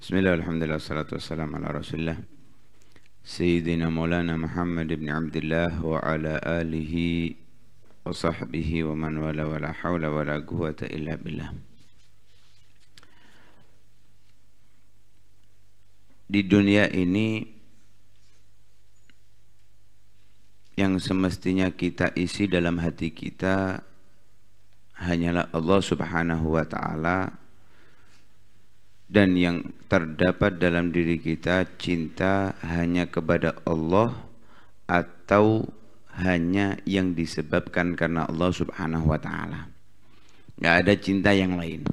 Bismillah, alhamdulillah, salatu wassalamu ala rasulillah Sayyidina Maulana Muhammad ibn Abdullah wa ala alihi wa sahbihi wa man wala wa la hawla wa la quwwata illa billah. Di dunia ini yang semestinya kita isi dalam hati kita hanyalah Allah subhanahu wa ta'ala, dan yang terdapat dalam diri kita cinta hanya kepada Allah atau hanya yang disebabkan karena Allah subhanahu wa ta'ala. Nggak ada cinta yang lain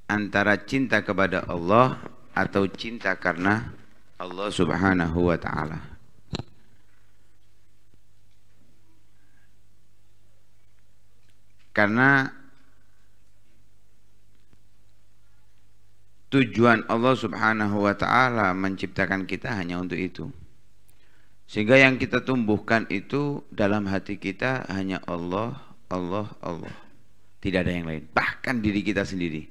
antara cinta kepada Allah atau cinta karena Allah subhanahu wa ta'ala. Karena tujuan Allah subhanahu wa ta'ala menciptakan kita hanya untuk itu. Sehingga yang kita tumbuhkan itu dalam hati kita hanya Allah, Allah, Allah. Tidak ada yang lain. Bahkan diri kita sendiri.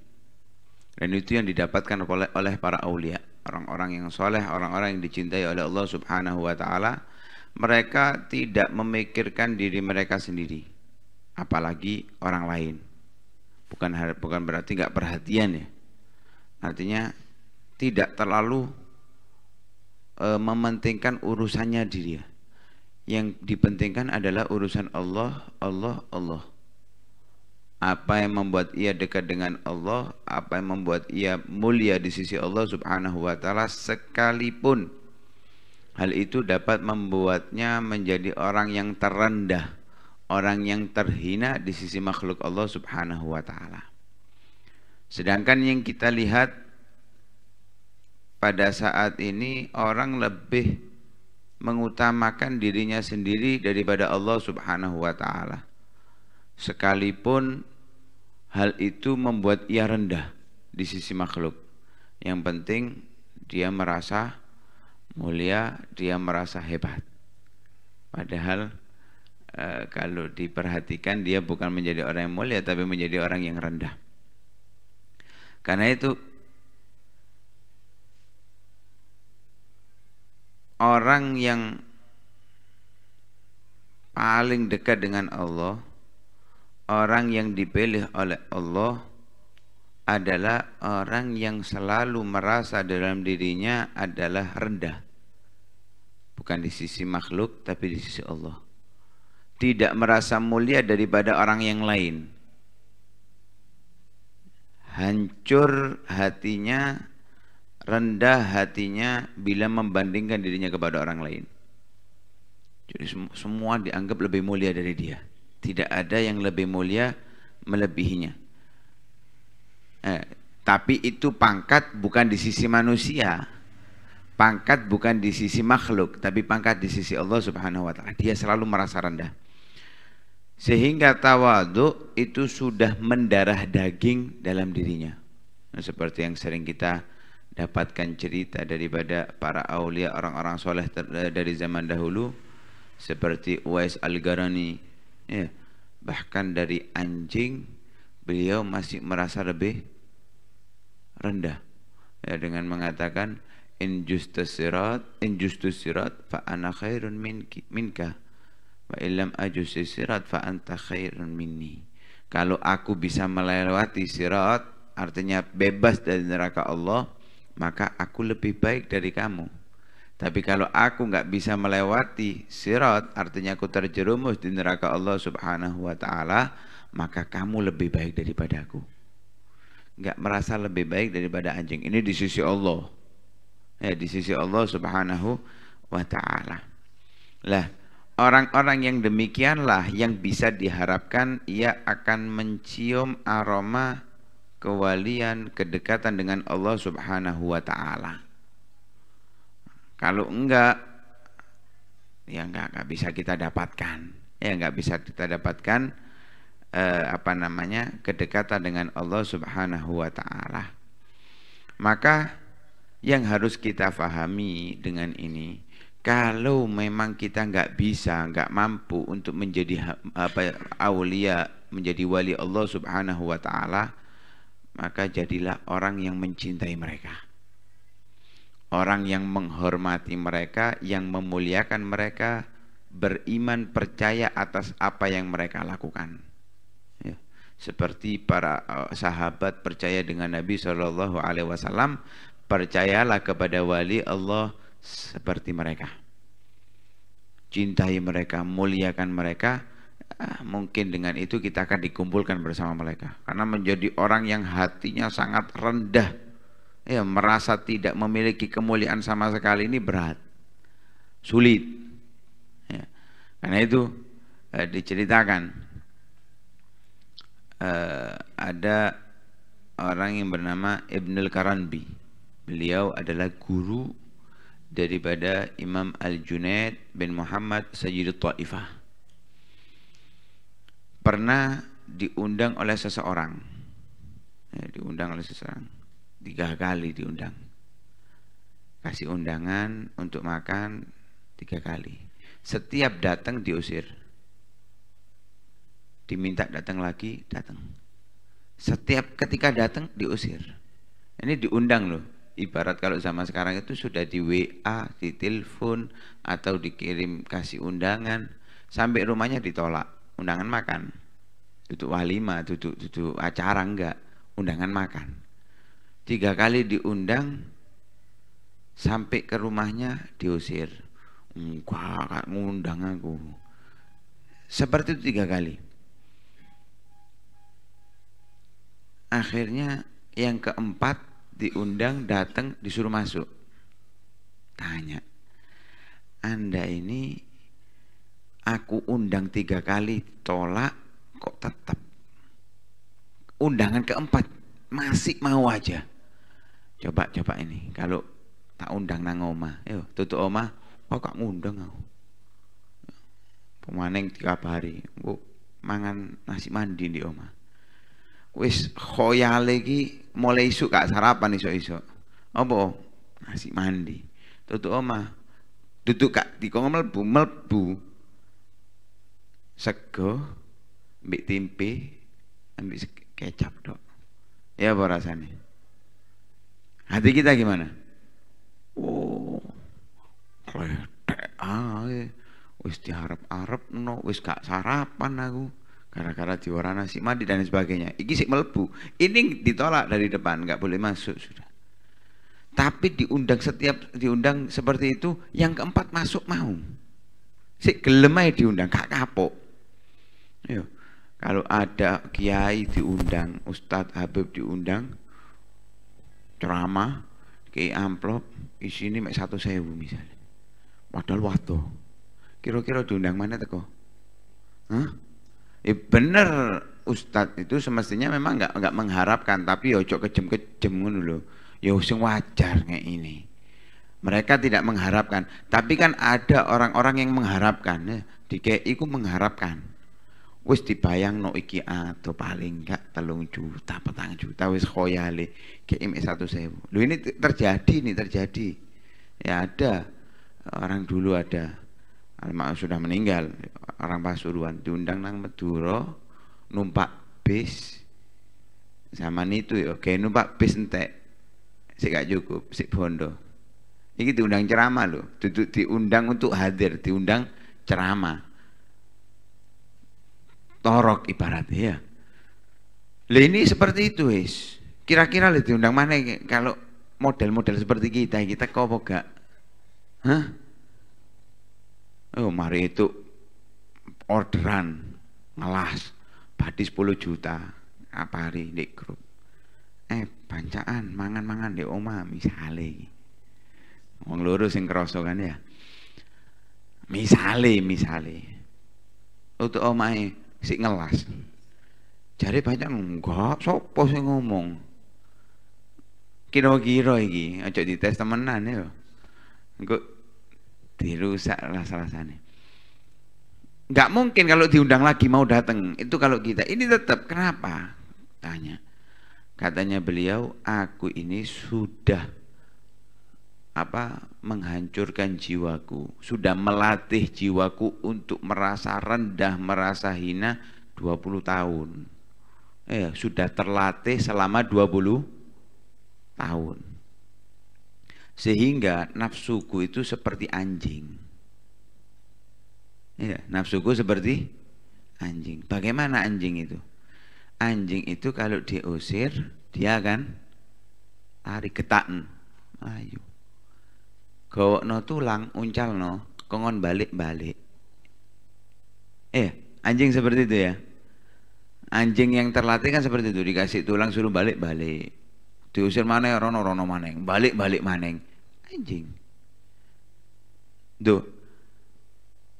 Dan itu yang didapatkan oleh para aulia. Orang-orang yang soleh, orang-orang yang dicintai oleh Allah subhanahu wa ta'ala. Mereka tidak memikirkan diri mereka sendiri. Apalagi orang lain. Bukan berarti nggak perhatian ya. Artinya tidak terlalu mementingkan urusannya dia. Yang dipentingkan adalah urusan Allah, Allah, Allah. Apa yang membuat ia dekat dengan Allah, apa yang membuat ia mulia di sisi Allah subhanahu wa ta'ala, sekalipun hal itu dapat membuatnya menjadi orang yang terendah, orang yang terhina di sisi makhluk Allah subhanahu wa ta'ala. Sedangkan yang kita lihat pada saat ini, orang lebih mengutamakan dirinya sendiri daripada Allah subhanahu wa ta'ala. Sekalipun hal itu membuat ia rendah di sisi makhluk. Yang penting dia merasa mulia, dia merasa hebat. Padahal kalau diperhatikan dia bukan menjadi orang yang mulia, tapi menjadi orang yang rendah. Karena itu orang yang paling dekat dengan Allah, orang yang dipilih oleh Allah adalah orang yang selalu merasa dalam dirinya adalah rendah. Bukan di sisi makhluk, tapi di sisi Allah. Tidak merasa mulia daripada orang yang lain. Hancur hatinya, rendah hatinya bila membandingkan dirinya kepada orang lain. Jadi semua dianggap lebih mulia dari dia. Tidak ada yang lebih mulia melebihinya. Tapi itu pangkat bukan di sisi manusia. Pangkat bukan di sisi makhluk, tapi pangkat di sisi Allah subhanahu wa ta'ala. Dia selalu merasa rendah. Sehingga tawadhu itu sudah mendarah daging dalam dirinya. Nah, seperti yang sering kita dapatkan cerita daripada para aulia, orang-orang soleh dari zaman dahulu, seperti Uwais Al-Qarani ya, bahkan dari anjing beliau masih merasa lebih rendah ya, dengan mengatakan injustus sirat fa ana khairun minka wa illam ajusi sirat fa anta khairun minni. Kalau aku bisa melewati sirat, artinya bebas dari neraka Allah, maka aku lebih baik dari kamu. Tapi kalau aku nggak bisa melewati sirat, artinya aku terjerumus di neraka Allah subhanahu wa ta'ala, maka kamu lebih baik daripada aku. Nggak merasa lebih baik daripada anjing. Ini di sisi Allah ya, di sisi Allah subhanahu wa ta'ala. Lah, orang-orang yang demikianlah yang bisa diharapkan ia akan mencium aroma kewalian, kedekatan dengan Allah subhanahu wa ta'ala. Kalau enggak, ya enggak bisa kita dapatkan. Ya enggak bisa kita dapatkan kedekatan dengan Allah subhanahu wa ta'ala. Maka yang harus kita fahami dengan ini, kalau memang kita enggak bisa, enggak mampu untuk menjadi aulia, menjadi wali Allah subhanahu wa ta'ala, maka jadilah orang yang mencintai mereka. orang yang menghormati mereka, yang memuliakan mereka, beriman percaya atas apa yang mereka lakukan. Ya. Seperti para sahabat percaya dengan Nabi Shallallahu Alaihi Wasallam, percayalah kepada wali Allah seperti mereka. Cintai mereka, muliakan mereka. Mungkin dengan itu kita akan dikumpulkan bersama mereka. Karena menjadi orang yang hatinya sangat rendah, ya, merasa tidak memiliki kemuliaan sama sekali, ini berat, sulit. Ya. Karena itu diceritakan ada orang yang bernama Ibnul Karanbi. Beliau adalah guru daripada Imam Al-Junaid bin Muhammad Sayyidut Ta'ifah. Pernah diundang oleh seseorang, ya, diundang oleh seseorang 3 kali diundang, kasih undangan untuk makan 3 kali. Setiap datang diusir, diminta datang lagi, datang. Setiap ketika datang diusir. Ini diundang loh. Ibarat kalau zaman sekarang itu sudah di WA, di telepon, atau dikirim kasih undangan, sampai rumahnya ditolak. Undangan makan, duduk walimah, duduk acara, enggak, undangan makan. 3 kali diundang, sampai ke rumahnya diusir. Enggak ngundang aku. Seperti itu 3 kali. Akhirnya yang keempat diundang, datang, disuruh masuk. Tanya, Anda ini aku undang 3 kali tolak, kok tetap undangan keempat masih mau aja. Coba ini, kalau tak undang nang omah, yo tutup omah, kok gak ngundang aku. Pemaneng 3 hari, kok mangan nasi mandi di omah. Wis khoyale iki mulai isuk gak sarapan iso-iso. Apa? Nasi mandi. Tutup omah. Duduk gak dikon mlebu. Sego, ambek tempe, ambek kecap dok. Ya apa rasanya? Hati kita gimana? Oh, wis diharap-harap no, wis gak sarapan aku. Gara-gara diora nasi mandi dan sebagainya. Iki sik melebu. Ini ditolak dari depan, nggak boleh masuk sudah. Tapi setiap diundang seperti itu, yang keempat masuk mau. Sik gelem ae diundang, gak kapok. Yo. Kalau ada kiai diundang, Ustadz Habib diundang, ceramah, kayak amplop, isine mek 100.000 misalnya. Padahal waduh. Kira-kira diundang mana teko? Hah? Bener, Ustadz itu semestinya memang nggak mengharapkan, tapi ya ojo kejem-kejem ngono lho. Ya sing wajar kayak ini. Mereka tidak mengharapkan, tapi kan ada orang-orang yang mengharapkan. Ya. Di KI ku mengharapkan. Wis dibayang no iki atau paling enggak 3 juta, 4 juta wis khoyale KI 100.000. Loh ini terjadi. Ya ada orang dulu ada. Almarhum sudah meninggal, orang Pasuruan diundang nang Madura, numpak bis. Zaman itu ya, kayak numpak bis entek. Sik gak cukup, sik bondo. Iki diundang ceramah loh, diundang untuk hadir, diundang ceramah. Torok ibaratnya ya. Lah ini seperti itu wis. Kira-kira diundang mana kalau model-model seperti kita kok apa gak? Hah? Oh, mari itu orderan ngelas badi 10 juta apa hari di grup. Bancaan mangan-mangan di oma misale. Wong loro sing krasa kan ya. Misale. Untuk omahe sik ngelas. Jare banyak enggak, sapa sing ngomong? Kira-kira iki aja dites temenan ya. Engko dirusak rasa-rasanya. Nggak mungkin kalau diundang lagi mau datang. Itu kalau kita. Ini tetap. Kenapa? Tanya. Katanya beliau, aku ini sudah menghancurkan jiwaku. Sudah melatih jiwaku untuk merasa rendah, merasa hina 20 tahun. Sudah terlatih selama 20 tahun. Sehingga nafsuku itu seperti anjing. Ya, nafsuku seperti anjing. Bagaimana anjing itu? Anjing itu kalau diusir, dia akan lari getaken. Ayo. Gawokno tulang, uncalno, kongon balik-balik. Anjing seperti itu ya. Anjing yang terlatih kan seperti itu, dikasih tulang suruh balik-balik. Diusir maneh rono-rono maneng, balik-balik maneng. Anjing. Duh.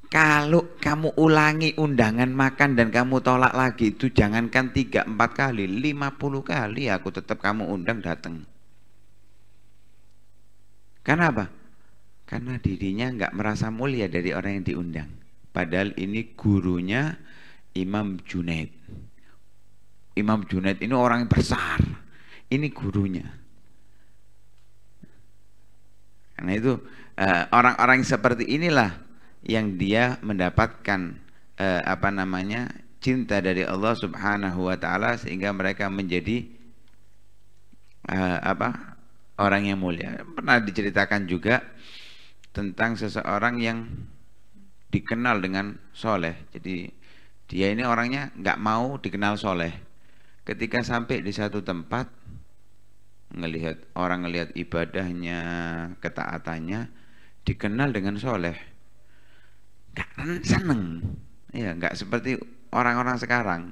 Kalau kamu ulangi undangan makan dan kamu tolak lagi, itu jangankan 3-4 kali, 50 kali aku tetap kamu undang datang. Karena apa? Karena dirinya nggak merasa mulia dari orang yang diundang. Padahal ini gurunya Imam Junaid. Imam Junaid ini orang yang besar. Ini gurunya. Karena itu orang-orang seperti inilah yang dia mendapatkan cinta dari Allah Subhanahu wa taala, sehingga mereka menjadi orang yang mulia. Pernah diceritakan juga tentang seseorang yang dikenal dengan soleh. Jadi dia ini orangnya nggak mau dikenal soleh. Ketika sampai di satu tempat, orang ngelihat ibadahnya, ketaatannya, dikenal dengan soleh. Gak seneng, ya nggak seperti orang-orang sekarang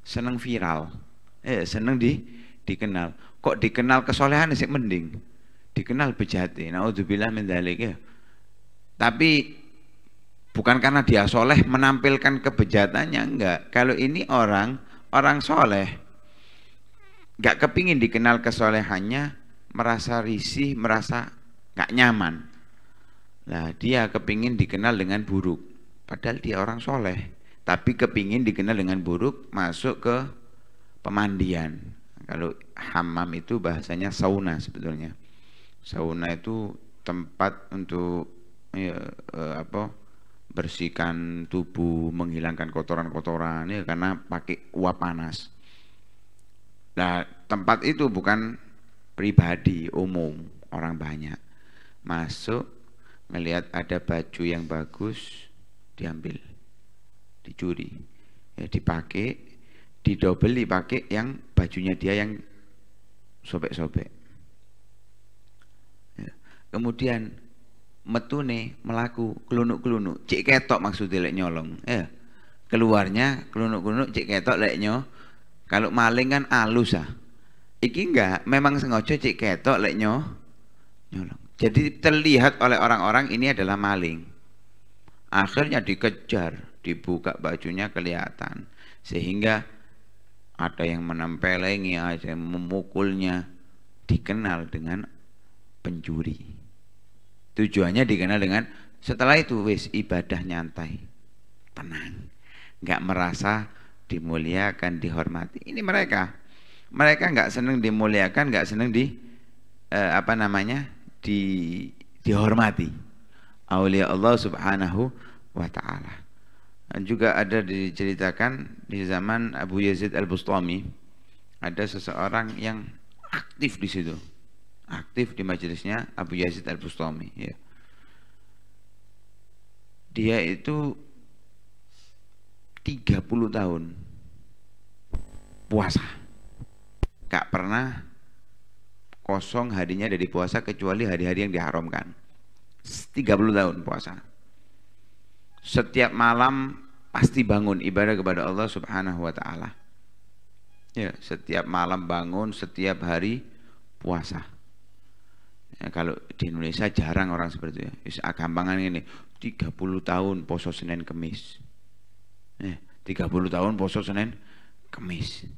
seneng viral, seneng dikenal. Kok dikenal kesolehan sih mending, dikenal bejati. Naudzubillah min dzalik ya. Tapi bukan karena dia soleh menampilkan kebejatannya, enggak. Kalau ini orang soleh, nggak kepingin dikenal kesolehannya, merasa risih, merasa nggak nyaman. Nah, dia kepingin dikenal dengan buruk, padahal dia orang soleh, tapi kepingin dikenal dengan buruk, masuk ke pemandian. Kalau hammam itu bahasanya sauna sebetulnya. Sauna itu tempat untuk bersihkan tubuh, menghilangkan kotoran-kotoran, ya, karena pakai uap panas. Nah, tempat itu bukan pribadi, umum, orang banyak masuk. Ngelihat ada baju yang bagus, diambil, dicuri, ya, dipakai, didobel, dipakai yang bajunya dia yang sobek-sobek. Ya. Kemudian metune melaku kelunuk-kelunuk, cek ketok maksudnya lek nyolong. Ya. Keluarnya kelunuk-kelunuk, cek ketok lek Kalau maling kan alus ah. Iki enggak, memang sengaja cek ketok lek nyolong. Jadi terlihat oleh orang-orang ini adalah maling. Akhirnya dikejar, dibuka bajunya kelihatan. Sehingga ada yang menempelengnya, ada yang memukulnya. Dikenal dengan pencuri. Tujuannya dikenal dengan, setelah itu wis ibadah nyantai, tenang, nggak merasa dimuliakan, dihormati. Ini mereka nggak senang dimuliakan, nggak senang dihormati. Aulia Allah Subhanahu wa ta'ala. Dan juga ada diceritakan di zaman Abu Yazid Al-Bustami, ada seseorang yang aktif di situ, aktif di majelisnya Abu Yazid Al-Bustami. Ya. Dia itu 30 tahun puasa, gak pernah kosong harinya dari puasa kecuali hari-hari yang diharamkan. 30 tahun puasa. Setiap malam pasti bangun ibadah kepada Allah Subhanahu wa taala. Ya, setiap malam bangun, setiap hari puasa. Ya, kalau di Indonesia jarang orang seperti itu. Gampangan ini 30 tahun poso Senin Kemis. 30 tahun poso Senin Kemis.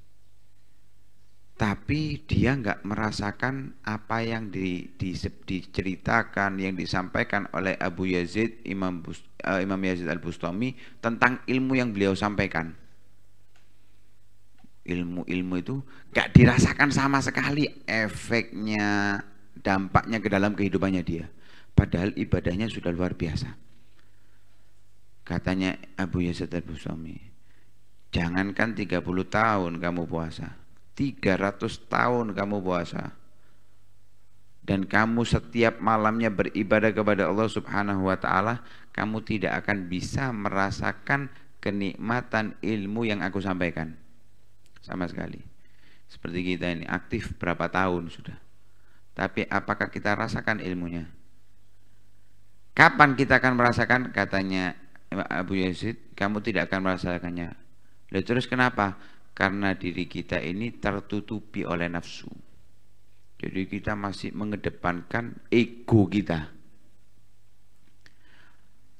Tapi dia nggak merasakan apa yang diceritakan, yang disampaikan oleh Abu Yazid, Imam Yazid Al-Bustami, tentang ilmu yang beliau sampaikan. Ilmu-ilmu itu nggak dirasakan sama sekali efeknya, dampaknya ke dalam kehidupannya dia. Padahal ibadahnya sudah luar biasa. Katanya Abu Yazid Al-Bustami, jangankan 30 tahun kamu puasa, 300 tahun kamu puasa, dan kamu setiap malamnya beribadah kepada Allah Subhanahu wa taala, kamu tidak akan bisa merasakan kenikmatan ilmu yang aku sampaikan sama sekali. Seperti kita ini aktif berapa tahun sudah, tapi apakah kita rasakan ilmunya? Kapan kita akan merasakan? Katanya Abu Yazid, kamu tidak akan merasakannya. Lalu terus kenapa? Karena diri kita ini tertutupi oleh nafsu. Jadi kita masih mengedepankan ego kita.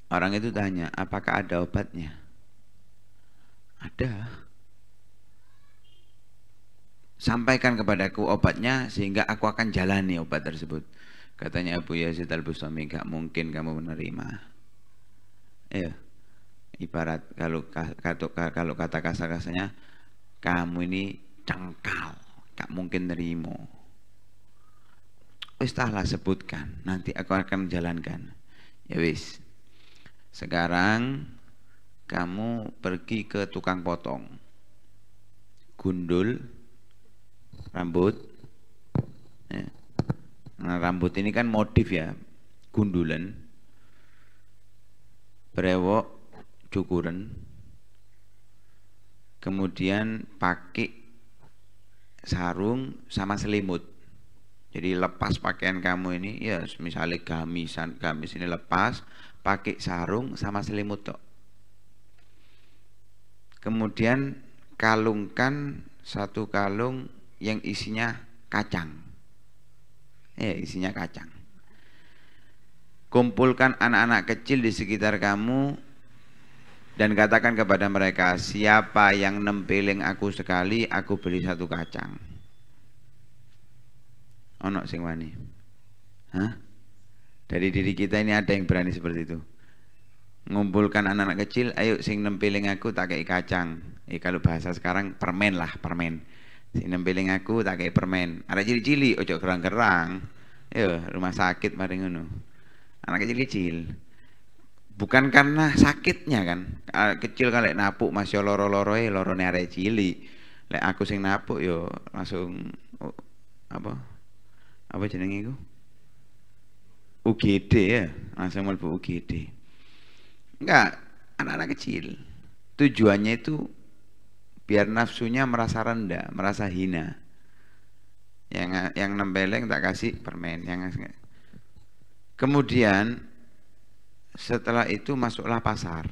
Orang itu tanya, apakah ada obatnya? Ada. Sampaikan kepadaku obatnya sehingga aku akan jalani obat tersebut. Katanya Abu Yazid Al-Bustami, gak mungkin kamu menerima. Ya, ibarat kalau kata kasar-kasarnya, kamu ini cengkal, gak mungkin nerimo. Wis tahlah sebutkan, nanti aku akan menjalankan. Ya wis. Sekarang kamu pergi ke tukang potong, gundul rambut. Ya. Nah, rambut ini kan motif ya, gundulan, brewok, cukuran, kemudian pakai sarung sama selimut. Jadi lepas pakaian kamu ini, ya misalnya gamis ini lepas, pakai sarung sama selimut tok. Kemudian kalungkan satu kalung yang isinya kacang. Isinya kacang. Kumpulkan anak-anak kecil di sekitar kamu dan katakan kepada mereka, siapa yang nempeling aku sekali, aku beli satu kacang. Ono sing wani? Hah? Dari diri kita ini ada yang berani seperti itu. Ngumpulkan anak-anak kecil, ayo sing nempeling aku tak kei kacang. Kalau bahasa sekarang permen lah, permen. Sing nempeling aku tak kei permen. Ada cili-cili, ojo kerang-kerang. Ya, rumah sakit mari ngono. Anak kecil-kecil. Bukan karena sakitnya kan. Kecil kan lek napuk masih loro-loroe, lorone arek cilik. Lek aku sing napuk yo langsung apa jenenge iku? UGD ya, langsung mlebu UGD. Enggak, anak-anak kecil. Tujuannya itu biar nafsunya merasa rendah, merasa hina. Yang nempeleng tak kasih permen, kemudian setelah itu masuklah pasar,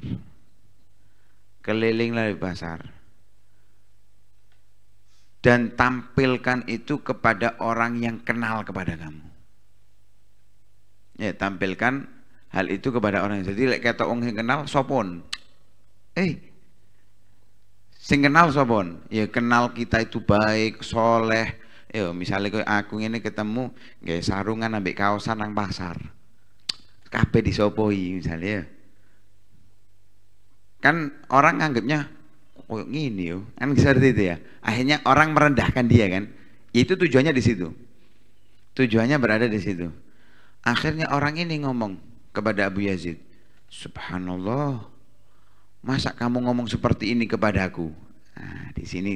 kelilinglah di pasar dan tampilkan itu kepada orang yang kenal kepada kamu. Ya, tampilkan hal itu kepada orang. Jadi lek kata orang yang kenal sopon, sing kenal sopon, ya kenal kita itu baik, soleh. Yo, misalnya aku ini ketemu nggak sarungan ambek kaosan nang pasar, kabeh disopoi misalnya, kan orang nganggapnya oh gini yo, kan seperti itu ya. Akhirnya orang merendahkan dia kan, itu tujuannya di situ, tujuannya berada di situ. Akhirnya orang ini ngomong kepada Abu Yazid, subhanallah, masa kamu ngomong seperti ini kepadaku? Nah, di sini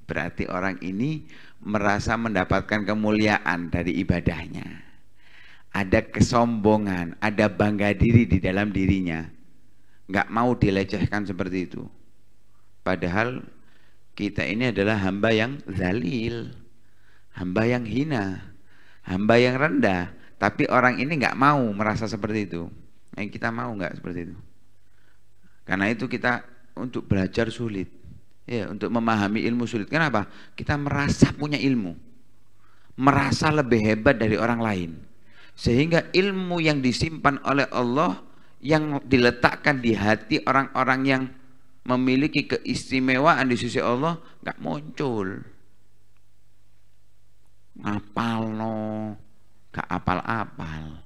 berarti orang ini merasa mendapatkan kemuliaan dari ibadahnya. Ada kesombongan, ada bangga diri di dalam dirinya. Nggak mau dilecehkan seperti itu. Padahal kita ini adalah hamba yang zalil, hamba yang hina, hamba yang rendah. Tapi orang ini nggak mau merasa seperti itu. Kita mau nggak seperti itu? Karena itu kita untuk belajar sulit. Ya, untuk memahami ilmu sulit. Kenapa? Kita merasa punya ilmu, merasa lebih hebat dari orang lain, sehingga ilmu yang disimpan oleh Allah yang diletakkan di hati orang-orang yang memiliki keistimewaan di sisi Allah nggak muncul. Ngapal no, nggak apal-apal,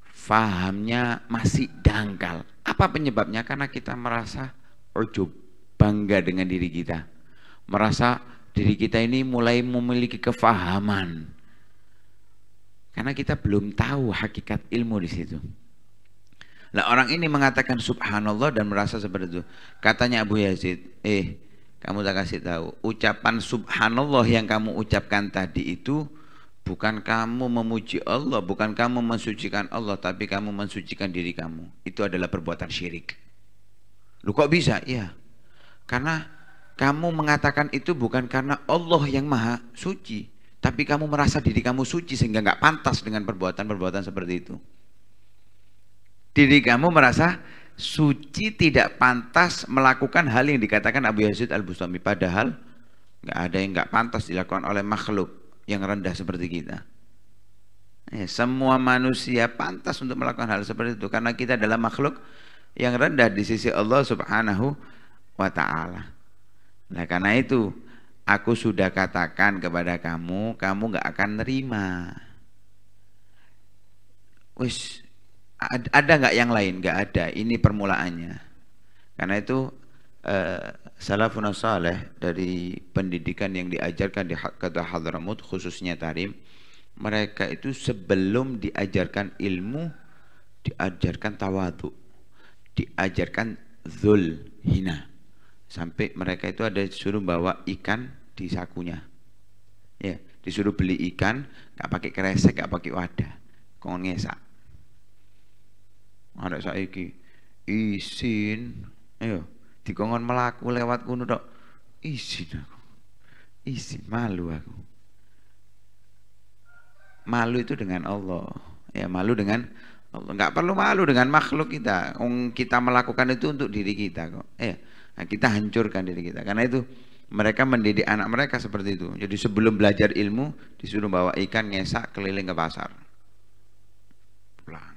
fahamnya masih dangkal. Apa penyebabnya? Karena kita merasa ujub, bangga dengan diri kita, merasa diri kita ini mulai memiliki kefahaman, karena kita belum tahu hakikat ilmu di situ. Lah orang ini mengatakan subhanallah dan merasa seperti itu. Katanya Abu Yazid, kamu tak kasih tahu, ucapan subhanallah yang kamu ucapkan tadi itu Bukan kamu memuji Allah, bukan kamu mensucikan Allah, tapi kamu mensucikan diri kamu. Itu adalah perbuatan syirik. Lu kok bisa? Iya. Karena kamu mengatakan itu bukan karena Allah yang maha suci, tapi kamu merasa diri kamu suci sehingga nggak pantas dengan perbuatan-perbuatan seperti itu. Diri kamu merasa suci, tidak pantas melakukan hal yang dikatakan Abu Yazid Al-Bustami. Padahal nggak ada yang nggak pantas dilakukan oleh makhluk yang rendah seperti kita. Semua manusia pantas untuk melakukan hal seperti itu karena kita adalah makhluk yang rendah di sisi Allah Subhanahu wa ta'ala. Nah, karena itu aku sudah katakan kepada kamu, kamu nggak akan nerima. Wis, ada nggak yang lain? Nggak ada. Ini permulaannya. Karena itu salafun saleh dari pendidikan yang diajarkan di kota Hadramut khususnya Tarim, mereka itu sebelum diajarkan ilmu diajarkan tawadhu, diajarkan dzul, hina, sampai mereka itu ada disuruh bawa ikan di sakunya, ya disuruh beli ikan nggak pakai kresek, nggak pakai wadah, kon ngesak. Ada saiki isin, ayo dikongkon melaku lewat kuno tok, izin aku, izin, malu aku. Malu itu dengan Allah, ya malu dengan Allah. Nggak perlu malu dengan makhluk kita. Kita melakukan itu untuk diri kita kok. Nah, kita hancurkan diri kita. Karena itu mereka mendidik anak mereka seperti itu. Jadi sebelum belajar ilmu disuruh bawa ikan ngesak keliling ke pasar. Pulang.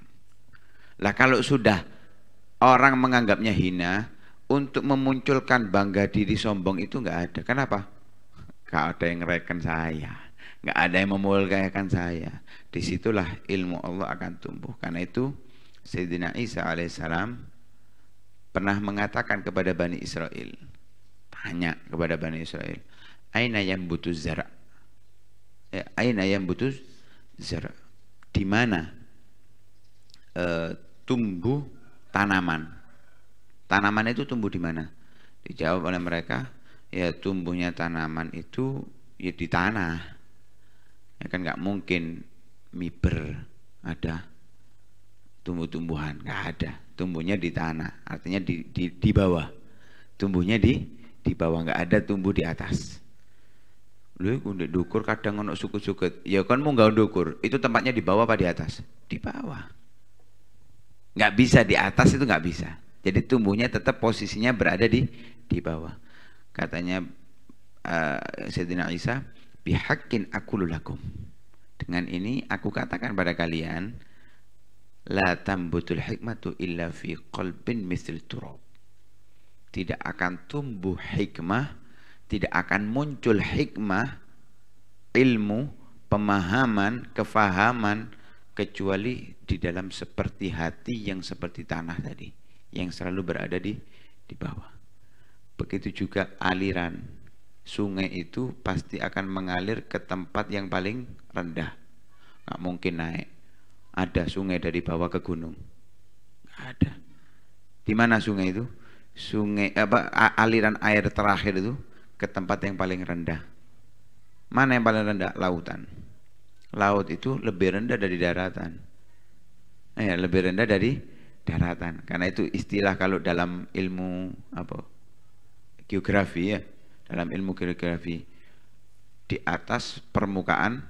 Lah kalau sudah orang menganggapnya hina, untuk memunculkan bangga diri sombong itu nggak ada. Kenapa? Nggak ada yang ngereken saya, nggak ada yang memuliakan saya. Disitulah ilmu Allah akan tumbuh. Karena itu Sayyidina Isa alaihissalam pernah mengatakan kepada Bani Israel, tanya kepada Bani Israel, aina yang butuh zara, aina yang butuh zara, di mana tumbuh tanaman. Tanaman itu tumbuh di mana? Dijawab oleh mereka, ya tumbuhnya tanaman itu ya di tanah. Ya kan nggak mungkin miber ada tumbuh-tumbuhan, nggak ada. Tumbuhnya di tanah, artinya di bawah. Tumbuhnya di bawah, nggak ada tumbuh di atas. Lu ndek dukur kadang ono suku-suku. Ya kan mau nggak dukur, itu tempatnya di bawah apa di atas? Di bawah. Nggak bisa di atas, itu nggak bisa. Jadi tumbuhnya tetap posisinya berada di bawah. Katanya Sayyidina Isa, bihaqqin aqulu lakum. Dengan ini aku katakan pada kalian, la tambutul hikmatu illa fi qalbin misl turab. Tidak akan tumbuh hikmah, tidak akan muncul hikmah, ilmu, pemahaman, kefahaman kecuali di dalam seperti hati yang seperti tanah tadi, yang selalu berada di bawah. Begitu juga aliran sungai itu pasti akan mengalir ke tempat yang paling rendah. Nggak mungkin naik. Ada sungai dari bawah ke gunung? Nggak ada. Di mana sungai itu? Sungai aliran air terakhir itu ke tempat yang paling rendah. Mana yang paling rendah? Lautan. Laut itu lebih rendah dari daratan. Lebih rendah dari daratan. Karena itu istilah kalau dalam ilmu geografi, ya, dalam ilmu geografi, di atas permukaan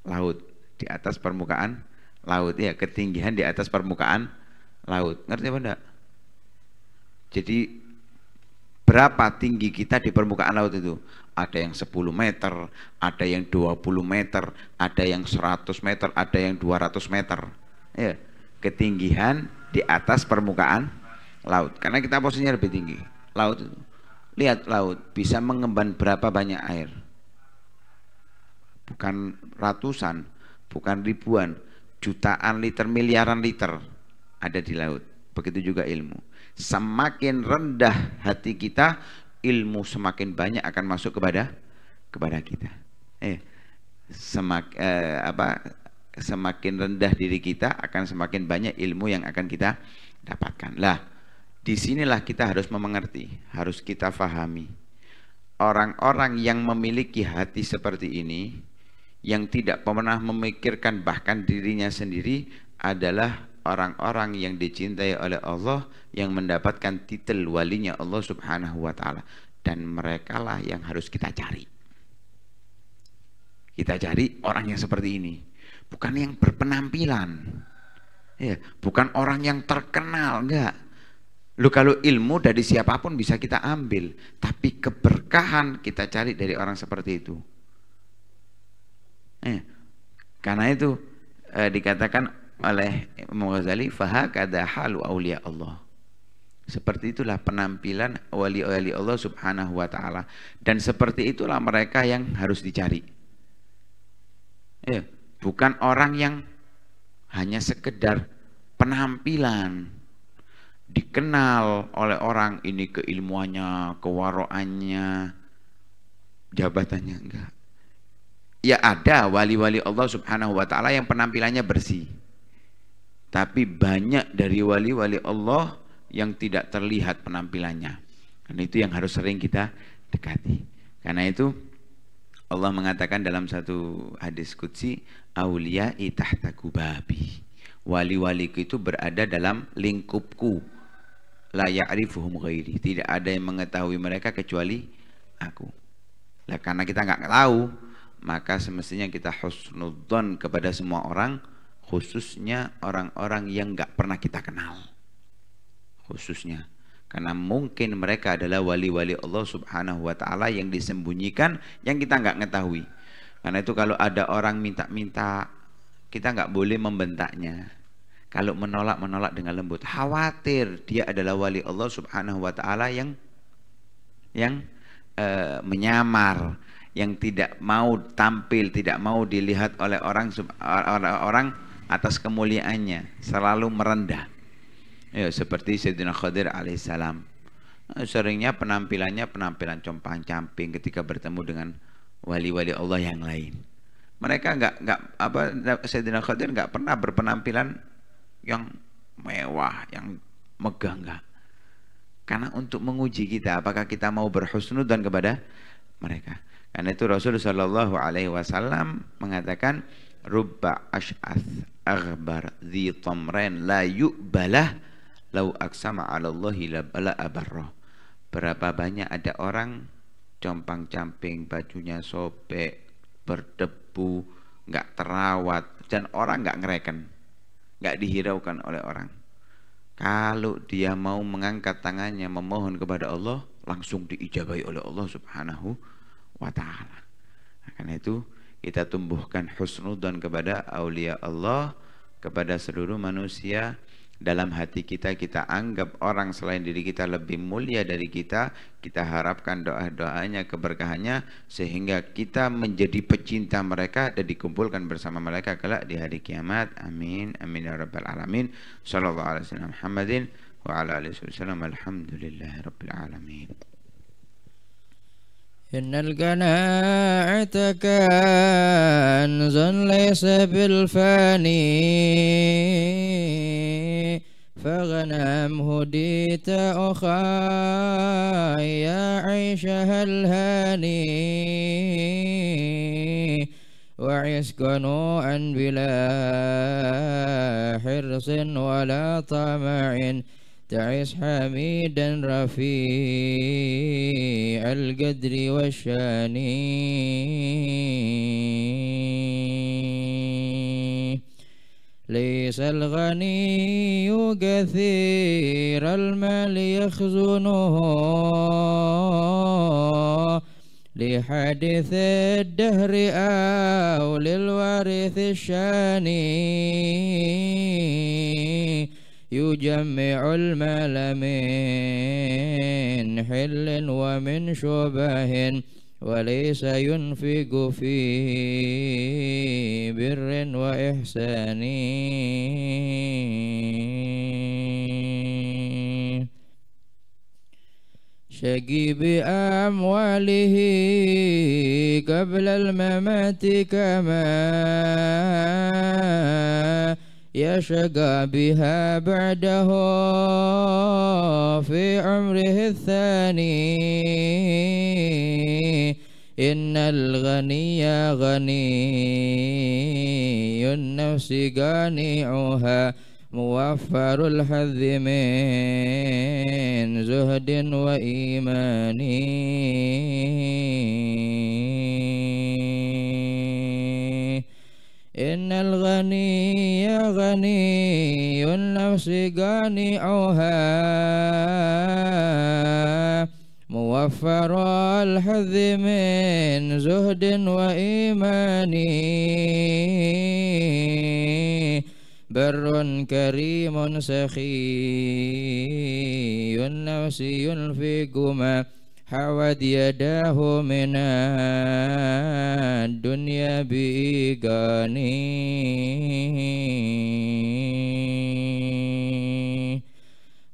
laut, di atas permukaan laut, ya, ketinggian di atas permukaan laut. Ngerti apa enggak? Jadi berapa tinggi kita di permukaan laut itu? Ada yang 10 meter, ada yang 20 meter, ada yang 100 meter, ada yang 200 meter. Ya, ketinggian di atas permukaan laut. Karena kita posisinya lebih tinggi. Laut itu. Lihat laut bisa mengemban berapa banyak air. Bukan ratusan, bukan ribuan, jutaan liter, miliaran liter ada di laut. Begitu juga ilmu. Semakin rendah hati kita, ilmu semakin banyak akan masuk kepada kita. Semakin rendah diri kita, akan semakin banyak ilmu yang akan kita dapatkan. Lah, disinilah kita harus memengerti, harus kita fahami. Orang-orang yang memiliki hati seperti ini, yang tidak pernah memikirkan bahkan dirinya sendiri adalah orang-orang yang dicintai oleh Allah, yang mendapatkan titel walinya Allah Subhanahu wa taala, dan merekalah yang harus kita cari. Kita cari orang yang seperti ini, bukan yang berpenampilan. Ya, bukan orang yang terkenal, enggak. Lu kalau ilmu dari siapapun bisa kita ambil, tapi keberkahan kita cari dari orang seperti itu. Karena itu dikatakan oleh Imam Ghazali, fahakadha halu auliya Allah. Seperti itulah penampilan wali-wali Allah Subhanahu wa taala, dan seperti itulah mereka yang harus dicari. Bukan orang yang hanya sekedar penampilan, dikenal oleh orang ini keilmuannya, kewaroannya, jabatannya, enggak. Ya ada wali-wali Allah Subhanahu wa taala yang penampilannya bersih, tapi banyak dari wali-wali Allah yang tidak terlihat penampilannya. Dan itu yang harus sering kita dekati. Karena itu Allah mengatakan dalam satu hadis qudsi, auliya'i tahta kubabi. Wali-waliku itu berada dalam lingkupku. La ya'rifuhum ghairi. Tidak ada yang mengetahui mereka kecuali aku. Nah, karena kita nggak tahu, maka semestinya kita husnudzon kepada semua orang, khususnya orang-orang yang nggak pernah kita kenal. Khususnya karena mungkin mereka adalah wali-wali Allah Subhanahu wa taala yang disembunyikan, yang kita nggak ngetahui. Karena itu kalau ada orang minta-minta, kita nggak boleh membentaknya. Kalau menolak dengan lembut. Khawatir dia adalah wali Allah Subhanahu wa taala yang menyamar, yang tidak mau tampil, tidak mau dilihat oleh orang atas kemuliaannya, selalu merendah. Ya, seperti Sayyidina Khadir alaihissalam. Seringnya penampilannya penampilan compang-camping ketika bertemu dengan wali-wali Allah yang lain. Mereka Sayyidina Khadir nggak pernah berpenampilan yang mewah, yang megah, enggak. Karena untuk menguji kita apakah kita mau berhusnudzon kepada mereka. Karena itu Rasulullah Shallallahu Alaihi Wasallam mengatakan, rubba ash'ath aghbar dhi tamrain la yu'balah lau aksama 'ala Allahi la bala abarrah. Berapa banyak ada orang compang-camping, bajunya sobek, berdebu, nggak terawat, dan orang nggak ngereken, nggak dihiraukan oleh orang. Kalau dia mau mengangkat tangannya memohon kepada Allah, langsung diijabahi oleh Allah Subhanahu wa ta'ala. Karena itu kita tumbuhkan husnudzon kepada aulia Allah, kepada seluruh manusia. Dalam hati kita, kita anggap orang selain diri kita lebih mulia dari kita. Kita harapkan doa-doanya, keberkahannya, sehingga kita menjadi pecinta mereka dan dikumpulkan bersama mereka kelak di hari kiamat. Amin, amin ya rabbal alamin. Sallallahu alaihi wasallam Muhammadin wa ala alihi wasallam. Alhamdulillahi rabbil alamin. Innal qana'ata kanzun laysa bil fani فغنم هديت أخاي يا عيشها الهاني وعيش قنوعا بلا حرص ولا طمع تعيش حميدا رفيع القدر والشان ليس الغني كثير المال يخزنه لحادث الدهر أو للوارث الشاني يجمع المال من حل ومن شبه وليس ينفق في بر وإحسان شقي بأمواله قبل الممات كما يشقى بها بعده في عمره الثاني إن الغني غني النفس قانعها موفر الحظ من زهد وإيمان إن الغني غني النفس قانعها موفر الحظ من زهد وإيمان بر كريم سخي النفس ينفق ما حوت يداه من الدنيا بإيقانه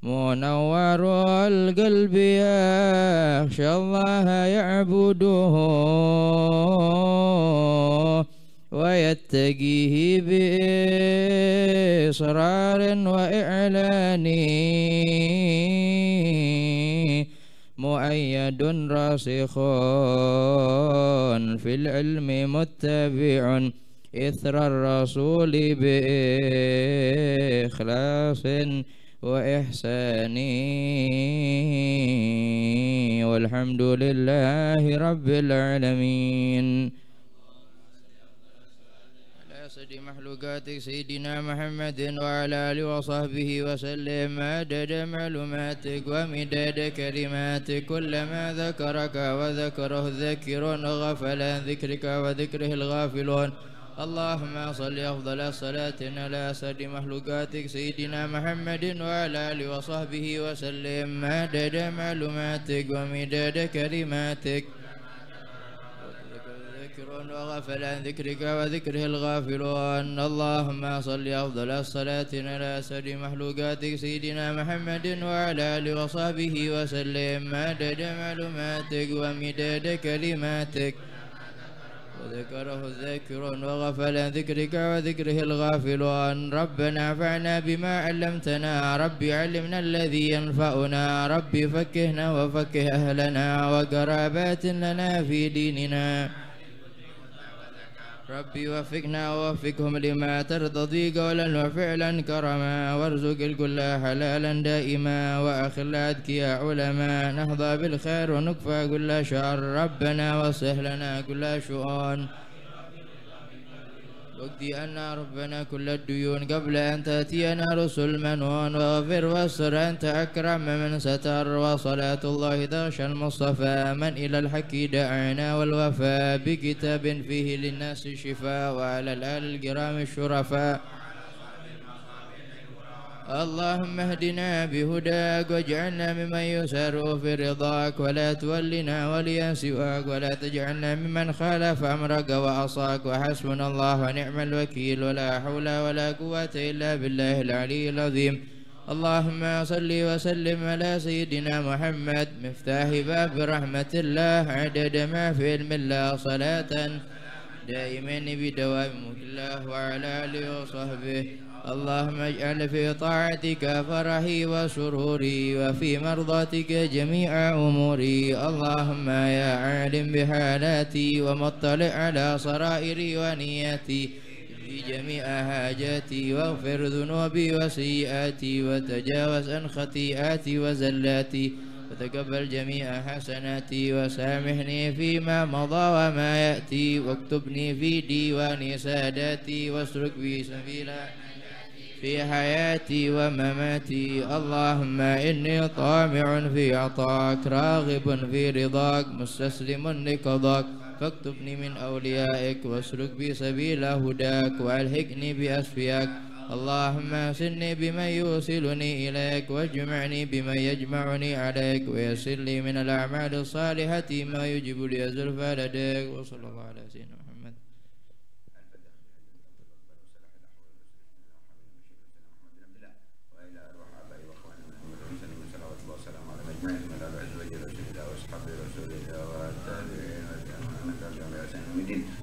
منور القلب يخشى الله يعبده ويتقيه بإصرار وإعلان مؤيد راسخ في العلم متبع إثر الرسول بإخلاص وإحسان والحمد لله رب العالمين. سيد مخلوقاتك سيدنا محمد وعلى آله وصحبه وسلم عدد معلوماتك ومداد كلماتك كلما ذكرك وذكره الذاكرون وغفل عن ذكرك وذكره الغافلون. اللهم صل أفضل الصلاة على سيد مخلوقاتك سيدنا محمد وعلى آله وصحبه وسلم عدد معلوماتك ومداد كلماتك وغفل عن ذكرك وذكره الغافلون. اللهم صل أفضل الصلاة على سيد مخلوقاتك سيدنا محمد وعلى آله وصحبه وسلم عدد معلوماتك ومداد كلماتك وذكره الذاكرون وغفل عن ذكرك وذكره الغافلون. ربنا انفعنا بما علمتنا ربي علمنا الذي ينفعنا ربي فكهنا وفكه أهلنا وقرابات لنا في ديننا ربي وفقنا ووفقهم لما ترتضي قولا وفعلا كرما وارزق الكل حلالا دائما وأخر الأذكياء علما نهضى بالخير ونكفى كل شر ربنا واصلح لنا كل شؤون واقضي عنا ربنا كل الديون قبل أن تأتينا رسل منون واغفر واستر أنت أكرم من ستر وصلاة الله تغشى المصطفى من إلى الحق دعانا والوفاء بكتاب فيه للناس شفاء وعلى الآل الكرام الشرفاء. اللهم اهدنا بهداك واجعلنا ممن يسار في رضاك ولا تولنا وليا سواك ولا تجعلنا ممن خالف أمرك وعصاك وحسبنا الله ونعم الوكيل ولا حول ولا قوة إلا بالله العلي العظيم. اللهم صل وسلم على سيدنا محمد مفتاح باب رحمة الله عدد ما في علم الله صلاة دائما بدوام ملك الله وعلى آله وصحبه. اللهم اجعل في طاعتك فرحي وسروري وفي مرضاتك جميع أموري. اللهم يا عالم بحالاتي ومطلع على سرائري ونياتي في جميع حاجاتي واغفر ذنوبي وسيئاتي وتجاوز عن خطيئاتي وزلاتي وتقبل جميع حسناتي وسامحني فيما مضى وما يأتي واكتبني في ديوان ساداتي واسلك بي سبيلا في حياتي ومماتي. اللهم إني طامع في عطاك راغب في رضاك مستسلم لقضاك فاكتبني من أوليائك واسلك بي سبيل هداك وألحقني بأسفياك. اللهم سني بمن يوصلني إليك واجمعني بمن يجمعني عليك ويسر لي من الأعمال الصالحة ما يجب لي زلفى لديك. وصلى الله على سيدنا محمد.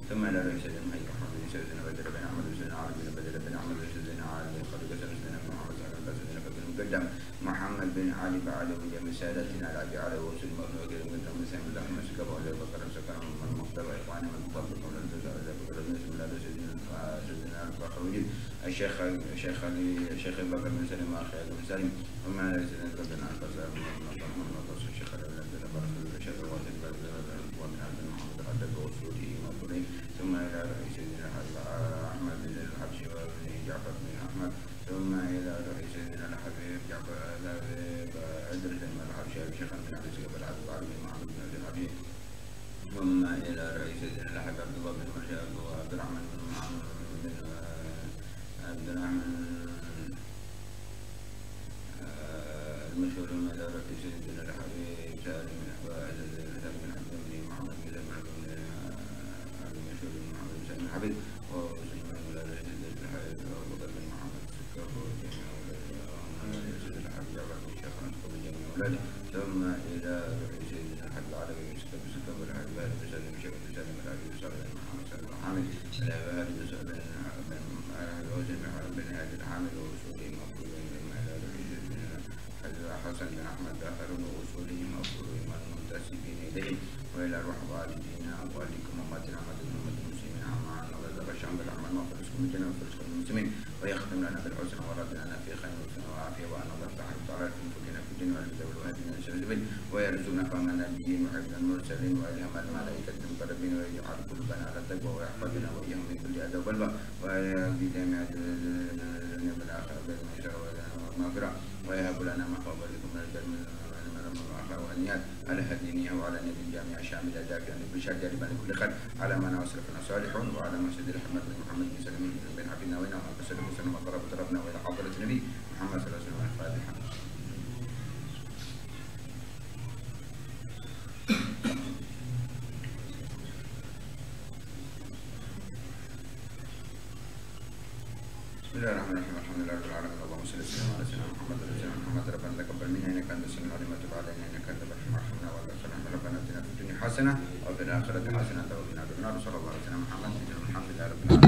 ثم لا يسلم من يحمد سيدنا بدر بن احمد سيدنا عالم بن بدر بن احمد سيدنا عالم قد كسر سيدنا محمد سيدنا بن المقدم محمد بن علي بعده جميع سادتنا العبي على وصول المبنى وكيل المقدم بسم الله الرحمن الرحيم وعلى بكر سكر من المختار واخواننا من الضبط قبل الجزاء على بكر بسم الله سيدنا البخاري الشيخ بكر بن سليم اخي بن سليم وما سيدنا ربنا القزاز من الشيخ الشيخ الواجب ومن عبد محمد العدد وصوله وصوله ثم الى رئيس سيدنا احمد بن الحبشي وابن جعفر بن احمد ثم الى رئيس سيدنا الحبيب جعفر ادرس بن الحبشي الشيخ بن عبد السيد العبد العربي محمد بن عبد الحبيب ثم الى رئيس سيدنا الحبيب عبد الله بن مرشد وعبد الرحمن بن محمد بن عبد الرحمن المشهور من الى رئيس سيدنا الحبيب سالم بن عبد بن محمد بن المشهور من محمد بن سالم الحبيب وسلمان الى رئيس سيدنا الحبيب وبكر بن محمد السكر وجميع اولاده سيدنا الحبيب جعفر بن الشيخ وجميع اولاده ثم الى رئيس سيدنا الحبيب العربي مسكب سكب الحبيب هذا بسالم الشيخ بسالم الحبيب صالح بن محمد سالم حامد الى هذا بسالم بن هادي الحامد ورسوله مقبولين مما الى رئيس حسن بن احمد اخرون وصولهم مقبولين المنتسبين اليهم والى ارواح والدينا والديكم امتنا امه المسلمين عمان وغزل الشام بالاعمال وفرزكم الجنه وفرزكم المسلمين ويختم لنا بالحسن ورد لنا في خير وعافيه وان الله تعالى تعالى في فكنا في الدين والهدى والهادين الى السبيل ويرزقنا فهم النبيين وحفظ المرسلين والهم الملائكه المقربين ويجعل قلوبنا على التقوى ويحفظنا واياهم من كل اذى وبلوى ويهدي جميع بالاخره بالميسر والمغفره ويهب لنا محبوبا لكم من الجنه من والنيات على هدينيه وعلى نبي الجامع الشامل دافعا بشر جالبا لكل خير على من اسلفنا صالحون وعلى مسجد الحمد محمد بن سلمين بن عبدنا وين وسلم وسلم وضرب ربنا والى حضره النبي محمد صلى الله عليه وسلم الفاتحه. بسم الله الرحمن الرحيم الحمد لله رب العالمين اللهم صل وسلم على سيدنا محمد وعلى سيدنا محمد ربنا تقبل منا انك انت السميع العليم وتب علينا انك انت الرحيم ارحمنا ولا تحرمنا ربنا اتنا في الدنيا حسنه وفي الاخره حسنه وقنا عذاب النار صلى الله عليه وسلم محمد الحمد لله رب العالمين.